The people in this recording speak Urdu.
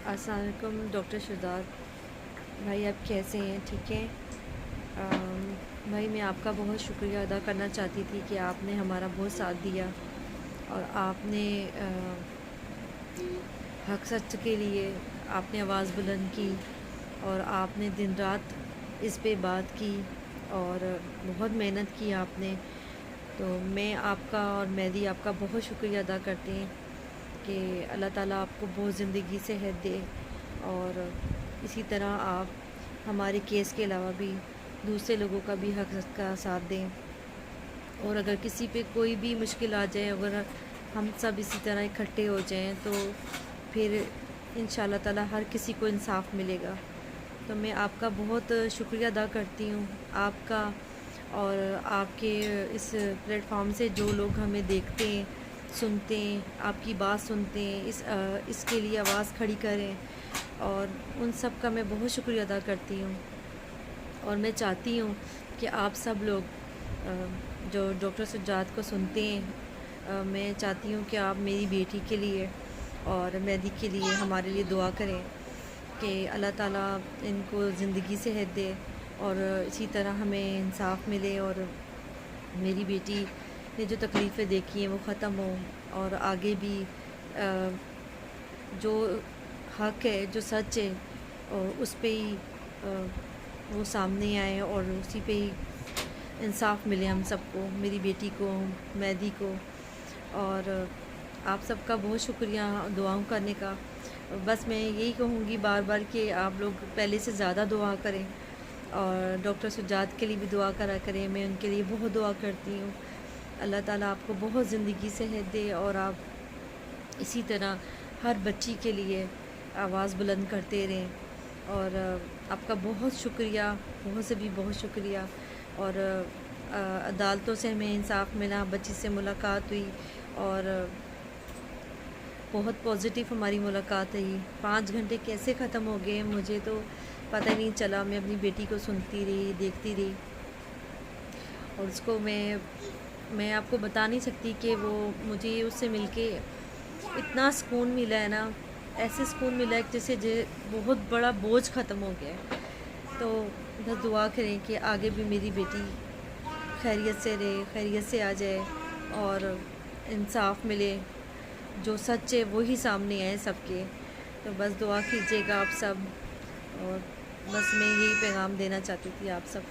السلام علیکم ڈاکٹر شہزاد بھائی، آپ کیسے ہیں؟ ٹھیک ہیں؟ بھائی، میں آپ کا بہت شکریہ ادا کرنا چاہتی تھی کہ آپ نے ہمارا بہت ساتھ دیا اور آپ نے حق سچ کے لیے آپ نے آواز بلند کی اور آپ نے دن رات اس پہ بات کی اور بہت محنت کی آپ نے. تو میں آپ کا اور مہدی آپ کا بہت شکریہ ادا کرتے ہیں کہ اللہ تعالیٰ آپ کو بہت زندگی صحت دے اور اسی طرح آپ ہمارے کیس کے علاوہ بھی دوسرے لوگوں کا بھی حق کا ساتھ دیں. اور اگر کسی پہ کوئی بھی مشکل آ جائے، اگر ہم سب اسی طرح اکٹھے ہو جائیں تو پھر انشاءاللہ تعالیٰ ہر کسی کو انصاف ملے گا. تو میں آپ کا بہت شکریہ ادا کرتی ہوں، آپ کا اور آپ کے اس پلیٹ فارم سے جو لوگ ہمیں دیکھتے ہیں، سنتے ہیں، آپ کی بات سنتے ہیں، اس کے لیے آواز کھڑی کریں، اور ان سب کا میں بہت شکریہ ادا کرتی ہوں. اور میں چاہتی ہوں کہ آپ سب لوگ جو ڈاکٹر سجاد کو سنتے ہیں، میں چاہتی ہوں کہ آپ میری بیٹی کے لیے اور مہدی کے لیے ہمارے لیے دعا کریں کہ اللہ تعالیٰ ان کو زندگی صحت دے اور اسی طرح ہمیں انصاف ملے اور میری بیٹی نے جو تکلیفیں دیکھی ہیں وہ ختم ہوں اور آگے بھی جو حق ہے، جو سچ ہے، اور اس پہ ہی وہ سامنے آئے اور اسی پہ ہی انصاف ملے ہم سب کو، میری بیٹی کو، مہدی کو. اور آپ سب کا بہت شکریہ دعاؤں کرنے کا. بس میں یہی کہوں گی بار بار کہ آپ لوگ پہلے سے زیادہ دعا کریں اور ڈاکٹر سجاد کے لیے بھی دعا کرا کریں. میں ان کے لیے بہت دعا کرتی ہوں. اللہ تعالیٰ آپ کو بہت زندگی صحت دے اور آپ اسی طرح ہر بچی کے لیے آواز بلند کرتے رہیں. اور آپ کا بہت شکریہ، بہت سے بھی بہت شکریہ. اور عدالتوں سے ہمیں انصاف ملا، بچی سے ملاقات ہوئی اور بہت پازیٹیو ہماری ملاقات رہی. 5 گھنٹے کیسے ختم ہو گئے مجھے تو پتہ ہی نہیں چلا. میں اپنی بیٹی کو سنتی رہی، دیکھتی رہی، اور اس کو میں آپ کو بتا نہیں سکتی کہ وہ مجھے اس سے مل کے اتنا سکون ملا ہے نا، ایسے سکون ملا ہے جیسے بہت بڑا بوجھ ختم ہو گیا ہے. تو بس دعا کریں کہ آگے بھی میری بیٹی خیریت سے رہے، خیریت سے آ جائے اور انصاف ملے، جو سچ ہے وہی سامنے آئے سب کے. تو بس دعا کیجیے گا آپ سب. اور بس میں یہی پیغام دینا چاہتی تھی آپ سب کو.